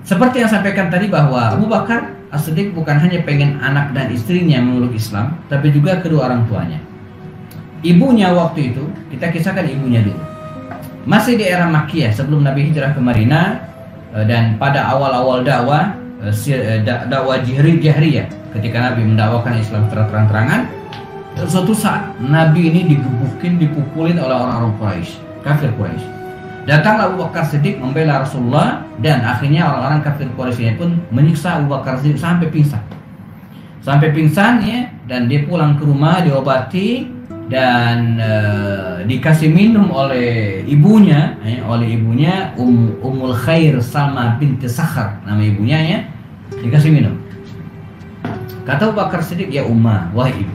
Seperti yang sampaikan tadi bahwa Abu Bakar As-Siddiq bukan hanya pengen anak dan istrinya memeluk Islam, tapi juga kedua orang tuanya. Ibunya waktu itu, kita kisahkan ibunya dulu. Masih di era Makkiyah sebelum Nabi hijrah ke Madinah, dan pada awal-awal dakwah jahriyah, ketika Nabi mendakwakan Islam secara terang-terangan, suatu saat Nabi ini dipukulin oleh orang-orang Quraisy, kafir Quraisy. Datanglah Abu Bakar Siddiq membela Rasulullah, dan akhirnya orang-orang kafir Quraisy pun menyiksa Abu Bakar Siddiq sampai pingsan ya, dan dia pulang ke rumah diobati dan dikasih minum oleh ibunya Ummul Khair Salma binti Sakhar, nama ibunya ya, dikasih minum. Kata Abu Bakar Siddiq, ya Ummah, wahai ibu,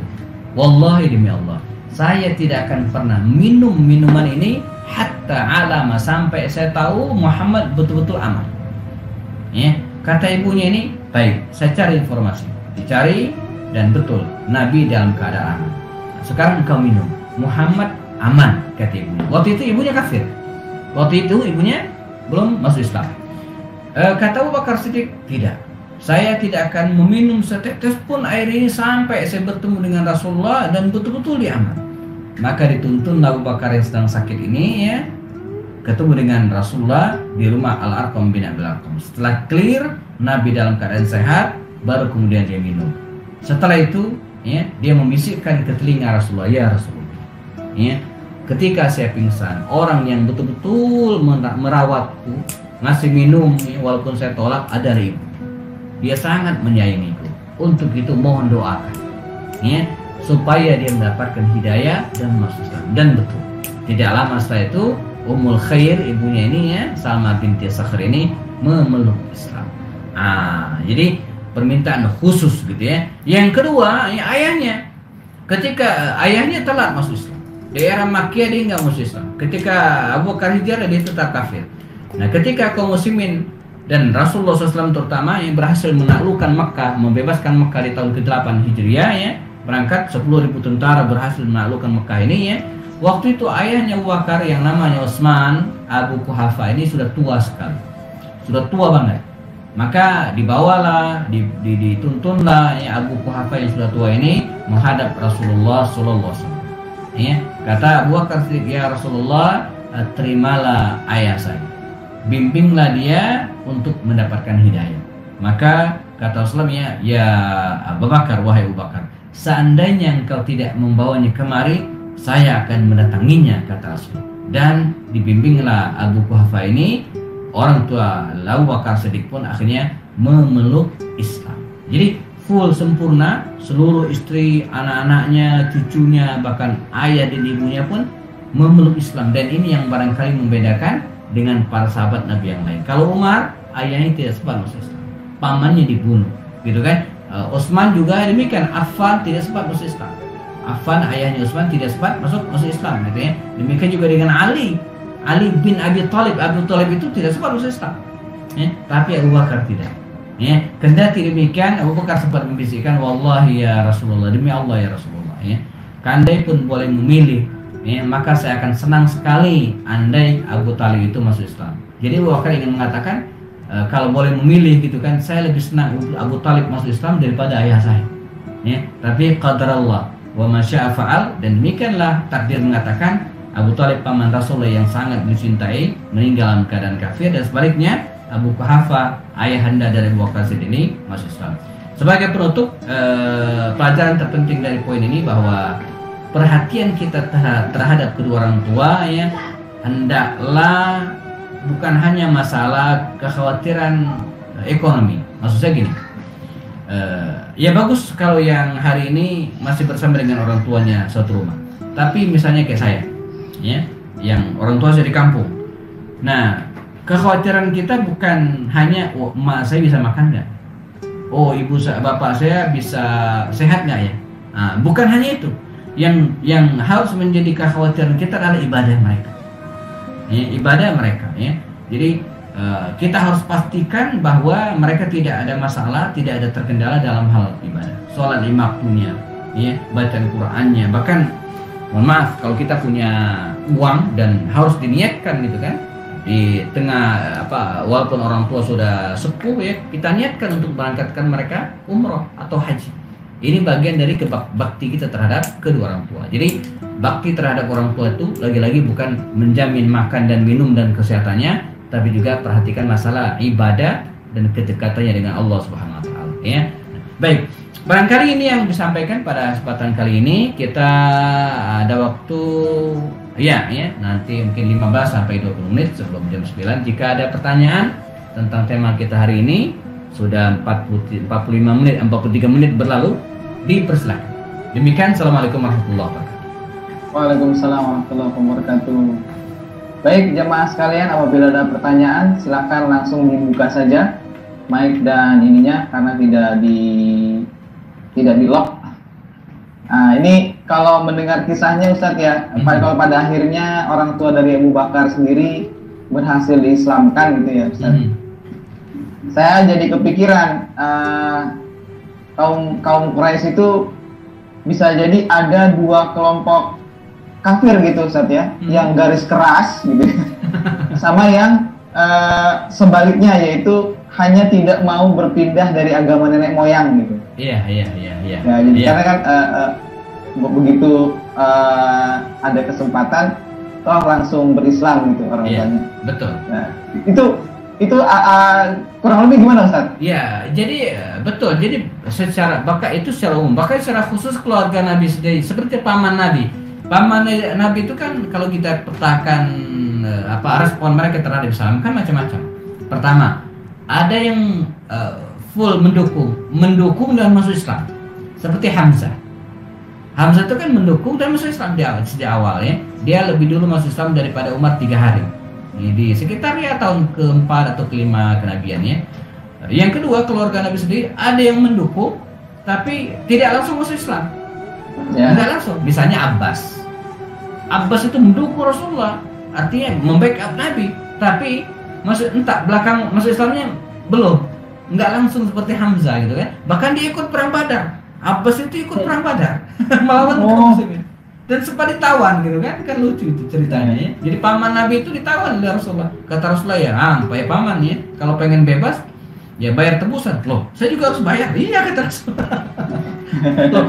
wallahi demi Allah, saya tidak akan pernah minum minuman ini hatta alama, sampai saya tahu Muhammad betul-betul aman. Ya, kata ibunya ini, baik, saya cari informasi. Dicari, dan betul Nabi dalam keadaan aman. Sekarang engkau minum, Muhammad aman, kata ibunya. Waktu itu ibunya kafir. Waktu itu ibunya belum masuk Islam. Kata Abu Bakar Siddiq, tidak, saya tidak akan meminum setetes pun air ini sampai saya bertemu dengan Rasulullah dan betul-betul dia aman. Maka dituntun Abu Bakar yang sedang sakit ini ya, ketemu dengan Rasulullah di rumah Al-Arqam bin Abil Arqam. Setelah clear Nabi dalam keadaan sehat, baru kemudian dia minum. Setelah itu ya, dia membisikkan ke telinga Rasulullah, ya Rasulullah ya, ketika saya pingsan, orang yang betul-betul merawatku, ngasih minum ya, walaupun saya tolak, ada ibu. Dia sangat menyayangiku. Untuk itu mohon doakan ya, supaya dia mendapatkan hidayah dan masuk Islam. Dan betul, tidak lama setelah itu Ummul Khair, ibunya ini ya, Salma binti Sakhr ini memeluk Islam. Jadi permintaan khusus gitu ya. Yang kedua, ya, ayahnya. Ketika ayahnya telat masuk Islam, di era Makkiyah dia nggak masuk Islam. Ketika Abu Bakar hijrah dia tetap kafir. Nah, ketika kaum muslimin dan Rasulullah SAW terutama yang berhasil menaklukkan Makkah, membebaskan Makkah di tahun ke-8 Hijriah ya, berangkat 10.000 tentara berhasil menaklukkan Makkah ini ya. Waktu itu ayahnya Abu Bakar yang namanya Utsman Abu Quhafa ini sudah tua sekali. Sudah tua banget. Maka dibawalah, dituntunlah ya Abu Quhafa yang sudah tua ini menghadap Rasulullah SAW. Ya, kata Abu Bakar, ya Rasulullah, terimalah ayah saya, bimbinglah dia untuk mendapatkan hidayah. Maka kata Rasulullah, ya Abu Bakar, wahai Abu Bakar, seandainya engkau tidak membawanya kemari, saya akan mendatanginya, kata Rasulullah. Dan dibimbinglah Abu Quhafa ini, orang tua Abu Bakar Siddiq pun akhirnya memeluk Islam. Jadi full sempurna, seluruh istri, anak-anaknya, cucunya, bahkan ayah dan ibunya pun memeluk Islam. Dan ini yang barangkali membedakan dengan para sahabat Nabi yang lain. Kalau Umar, ayahnya tidak sempat masuk Islam, pamannya dibunuh, gitu kan. Utsman juga demikian, Affan tidak sempat masuk Islam. Affan, ayahnya Utsman, tidak sempat masuk Islam, gitu ya. Demikian juga dengan Ali bin Abi Thalib. Abu Thalib itu tidak sempat masuk Islam, ya. Tapi Abu Bakar tidak. Ya, kendati demikian Abu Bakar sempat membisikkan, wallahi ya Rasulullah, demi Allah ya Rasulullah, ya, andai pun boleh memilih, ya, maka saya akan senang sekali andai Abu Talib itu masuk Islam. Jadi Abu Bakar ingin mengatakan, kalau boleh memilih gitu kan, saya lebih senang Abu Talib masuk Islam daripada ayah saya, ya. Tapi qadarallah wa ma syaa fa'al, dan demikianlah takdir mengatakan Abu Talib paman Rasulullah yang sangat dicintai meninggal dalam keadaan kafir, dan sebaliknya Abu Quhafa, ayahanda dari Abu Bakar Siddiq ini masuk Islam. Sebagai penutup, pelajaran terpenting dari poin ini bahwa perhatian kita terhadap kedua orang tua ya hendaklah bukan hanya masalah kekhawatiran ekonomi. Maksud saya gini, ya bagus kalau yang hari ini masih bersama dengan orang tuanya suatu rumah. Tapi misalnya kayak saya, ya, yang orang tua saya di kampung. Nah, kekhawatiran kita bukan hanya, oh, emak saya bisa makan nggak? Oh, bapak saya bisa sehat nggak ya? Bukan hanya itu. Yang harus menjadi kekhawatiran kita adalah ibadah mereka. Ya, ibadah mereka. Ya. Jadi kita harus pastikan bahwa mereka tidak ada masalah, tidak ada terkendala dalam hal ibadah. Sholat lima waktunya, ya, bacaan Qur'annya. Bahkan, mohon maaf, kalau kita punya uang dan harus diniatkan gitu kan, di tengah walaupun orang tua sudah sepuh ya, kita niatkan untuk berangkatkan mereka umroh atau haji. Ini bagian dari bakti kita terhadap kedua orang tua. Jadi bakti terhadap orang tua itu lagi-lagi bukan menjamin makan dan minum dan kesehatannya, tapi juga perhatikan masalah ibadah dan kedekatannya dengan Allah Subhanahu wa taala, ya. Baik, barangkali ini yang disampaikan pada kesempatan kali ini. Kita ada waktu ya, nanti mungkin 15 sampai 20 menit sebelum jam 9. Jika ada pertanyaan tentang tema kita hari ini, sudah 43 menit berlalu, dipersilakan. Demikian, assalamualaikum warahmatullahi wabarakatuh. Waalaikumsalam warahmatullahi wabarakatuh. Baik jemaah sekalian, apabila ada pertanyaan silakan langsung dibuka saja mic dan ininya, karena tidak di lock. Ini kalau mendengar kisahnya Ustadz ya, kalau pada akhirnya orang tua dari Abu Bakar sendiri berhasil diislamkan gitu ya Ustadz. Saya jadi kepikiran kaum Quraisy itu bisa jadi ada dua kelompok kafir gitu Ustadz ya, yang garis keras gitu, sama yang sebaliknya, yaitu hanya tidak mau berpindah dari agama nenek moyang gitu. Iya. Ya, jadi karena kan begitu ada kesempatan, toh langsung berislam gitu orang tuanya. Betul. Nah, itu kurang lebih gimana Ustaz? Ya, jadi betul. Jadi secara bahkan itu secara umum, bahkan secara khusus keluarga Nabi sendiri, seperti paman Nabi. Paman Nabi itu kan kalau kita petakan respon mereka terhadap Islam kan macam-macam. Pertama, ada yang full mendukung dan masuk Islam, seperti Hamzah. Hamzah itu kan mendukung dan masuk Islam sejak awal ya. Dia lebih dulu masuk Islam daripada Umar 3 hari. Di sekitar ya tahun keempat atau kelima kenabiannya. Yang kedua, keluarga Nabi sendiri ada yang mendukung tapi tidak langsung masuk Islam. Tidak langsung. Misalnya Abbas. Abbas itu mendukung Rasulullah, artinya membackup Nabi, tapi entah belakang masuk Islamnya belum. Enggak langsung seperti Hamzah gitu kan. Bahkan dia ikut perang Badar. Abbas itu ikut perang Badar melawan kaum muslimin. Dan sempat ditawan gitu kan lucu itu ceritanya ya. Jadi paman Nabi itu ditawan oleh Rasulullah. Kata Rasulullah ya, ya paman ya, kalau pengen bebas ya bayar tebusan. Loh, saya juga harus bayar. Iya kata Rasulullah. Loh,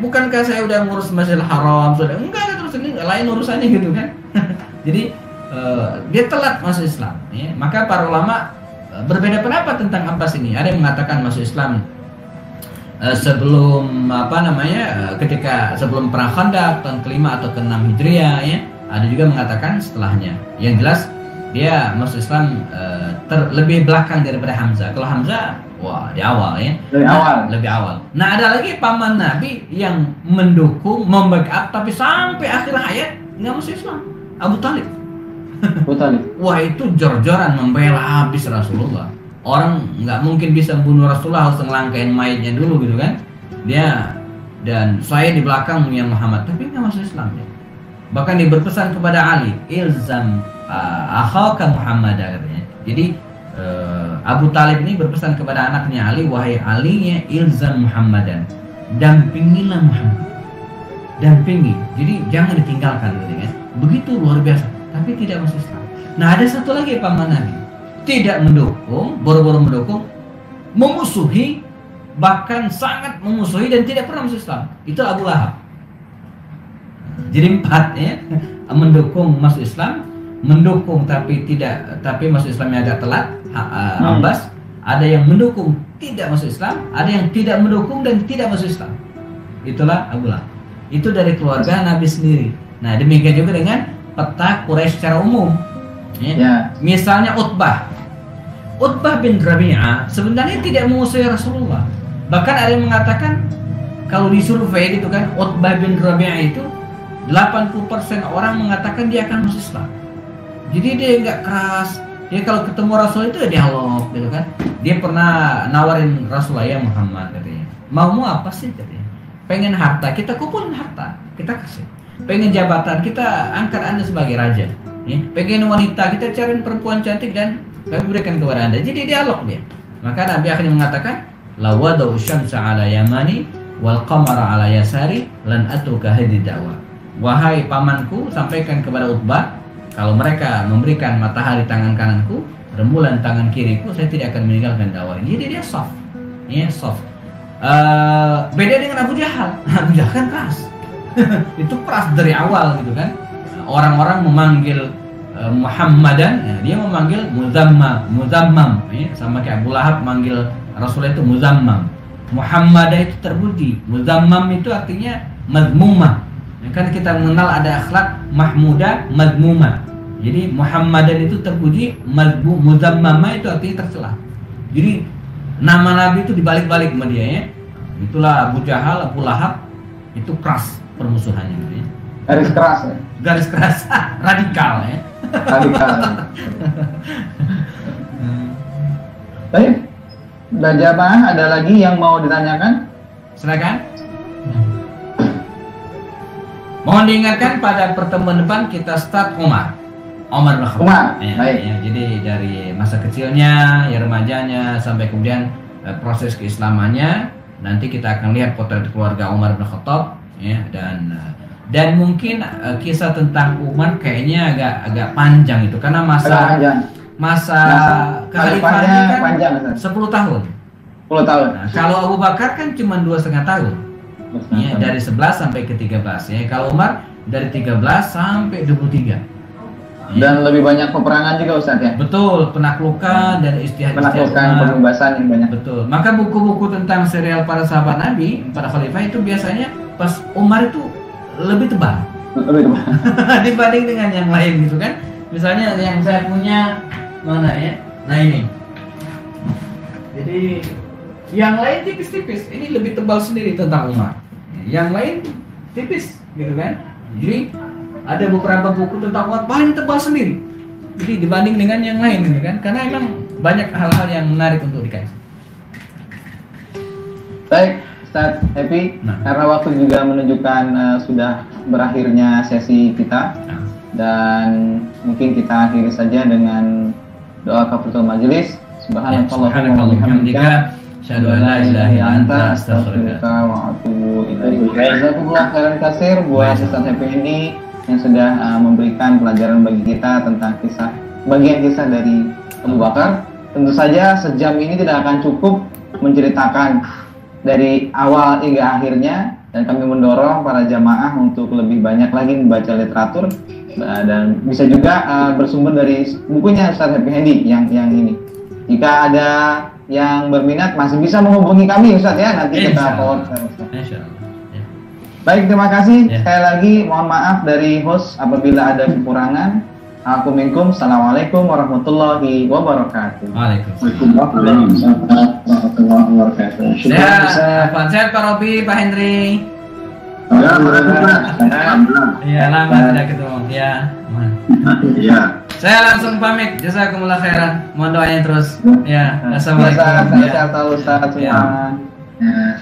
bukankah saya udah ngurus Masjidil Haram sudah? Enggak, terus ini lain urusannya gitu kan. Jadi dia telat masuk Islam ya. Maka para ulama berbeda pendapat tentang Abbas ini. Ada yang mengatakan masuk Islam sebelum ketika sebelum perang Khandaq tahun ke-5 atau ke-6 Hijriah ya. Ada juga mengatakan setelahnya. Yang jelas dia masuk Islam lebih belakang daripada Hamzah. Kalau Hamzah di awal ya. Lebih awal. Nah, ada lagi paman Nabi yang mendukung, membackup tapi sampai akhir hayat nggak masuk Islam. Abu Talib. Wah, itu jor-joran membela habis Rasulullah. Orang nggak mungkin bisa membunuh Rasulullah, harus ngelangkain mayatnya dulu gitu kan. Dia dan saya di belakang ya Muhammad, tapi nggak masuk Islam ya. Bahkan dia berpesan kepada Ali, ilzam akhaka Muhammad katanya. Jadi Abu Talib ini berpesan kepada anaknya Ali, wahai Ali ya, ilzam Muhammadan, dampingilah Muhammad, dampingi. Jadi jangan ditinggalkan gitu kan. Begitu luar biasa, tapi tidak masuk Islam. Nah, ada satu lagi paman Nabi, tidak mendukung, boro-boro mendukung, memusuhi, bahkan sangat memusuhi dan tidak pernah masuk Islam. Itu Abu Lahab. Jadi 4 ya, mendukung masuk Islam, mendukung tapi masuk Islamnya agak telat. Abbas, ada yang mendukung tidak masuk Islam, ada yang tidak mendukung dan tidak masuk Islam. Itulah Abu Lahab. Itu dari keluarga Nabi sendiri. Nah, demikian juga dengan peta Quraisy secara umum. Ya. Misalnya Utbah bin Rabi'ah sebenarnya tidak menguasai Rasulullah. Bahkan ada yang mengatakan kalau disurvei gitu kan, Utbah bin Rabi'ah itu 80% orang mengatakan dia akan masuk Islam. Jadi dia nggak keras. Dia kalau ketemu Rasul itu ya dialog gitu kan. Dia pernah nawarin Rasulullah, ya Muhammad katanya, maumu apa sih katanya? Pengen harta, kita kumpulin harta, kita kasih. Pengen jabatan, kita angkat Anda sebagai raja. Ya, pengen wanita, kita cariin perempuan cantik dan kami berikan kepada Anda. Jadi dialog dia. Maka Nabi akhirnya mengatakan, la wadau syamsa ala yamani wal qamara ala yasari lan atruka hadhihi da'wah. Wahai pamanku, sampaikan kepada Utbah, kalau mereka memberikan matahari tangan kananku, rembulan tangan kiriku, saya tidak akan meninggalkan dakwah ini. Jadi dia soft. Ya, soft. Beda dengan Abu Jahal. Abu Jahal kan keras. Itu keras dari awal gitu kan. Orang-orang memanggil Muhammadan, ya, dia memanggil Muzammam, ya, sama kayak Abu Lahab manggil Rasulullah itu Muzammam. Muhammadah itu terpuji, Muzammam itu artinya mazmumah. Ya, kan kita mengenal ada akhlak mahmudah, mazmumah. Jadi Muhammadan itu terpuji, Muzammamah itu artinya tercela. Jadi nama Nabi itu dibalik-balik sama dia ya. Itulah Abu Jahal, Abu Lahab itu keras permusuhannya gitu ya. Garis keras ya. Garis keras, radikal ya. Radikal. Baik, Mbak Jamaah, ada lagi yang mau ditanyakan? Silakan. Mohon diingatkan pada pertemuan depan kita start Umar bin Khattab. Ya, baik. Ya, jadi dari masa kecilnya, ya remajanya, sampai kemudian proses keislamannya. Nanti kita akan lihat potret keluarga Umar bin Khattab, ya, dan mungkin kisah tentang Umar kayaknya agak panjang itu karena masa kekhalifahannya kan panjang, 10 tahun. 10 tahun. Nah, kalau Abu Bakar kan cuma 2,5 tahun. Ya, dari 11 sampai ke 13 ya. Kalau Umar dari 13 sampai 23. Ya. Dan lebih banyak peperangan juga Ustaz ya. Betul, penaklukan dan penaklukan, pembebasan yang banyak. Betul. Maka buku-buku tentang serial para sahabat Nabi, para khalifah itu biasanya pas Umar itu lebih tebal dibanding dengan yang lain gitu kan. Misalnya yang saya punya mana ya, nah ini, jadi yang lain tipis-tipis, ini lebih tebal sendiri tentang Umar. Yang lain tipis gitu kan. Jadi ada beberapa buku tentang uang paling tebal sendiri. Jadi dibanding dengan yang lain gitu kan, karena emang banyak hal-hal yang menarik untuk dikaji. Baik, Ustaz Happy, Nah. karena waktu juga menunjukkan sudah berakhirnya sesi kita, dan mungkin kita akhiri saja dengan doa kafaratul majelis. Subhanakallahumma wa bihamdika, asyhadu an la ilaha illa anta, astaghfiruka wa atubu ilaik. Jazakumullah khairan katsir buat Ustaz Happy ini yang sudah memberikan pelajaran bagi kita tentang bagian kisah dari Abu Bakar. Tentu saja sejam ini tidak akan cukup menceritakan dari awal hingga akhirnya, dan kami mendorong para jamaah untuk lebih banyak lagi membaca literatur, dan bisa juga bersumber dari bukunya Ustaz Happy Handy yang ini. Jika ada yang berminat masih bisa menghubungi kami Ustaz ya, nanti kita forward ke Ustaz. Insyaallah. Ya. Baik, terima kasih. Ya. Sekali lagi mohon maaf dari host apabila ada kekurangan. Aku minkum. Assalamualaikum warahmatullahi wabarakatuh. Waalaikumsalam. Warahmatullahi wabarakatuh. Sehat, sehat Pak Robi, Pak Hendri. Iya, lama tidak ketemu. Ya. Iya. Saya langsung pamit. Jazakumullah khairan. Mohon doanya terus. Ya. Assalamualaikum. Sehat, sehat, Ustaz. Ya. Semua. Ya.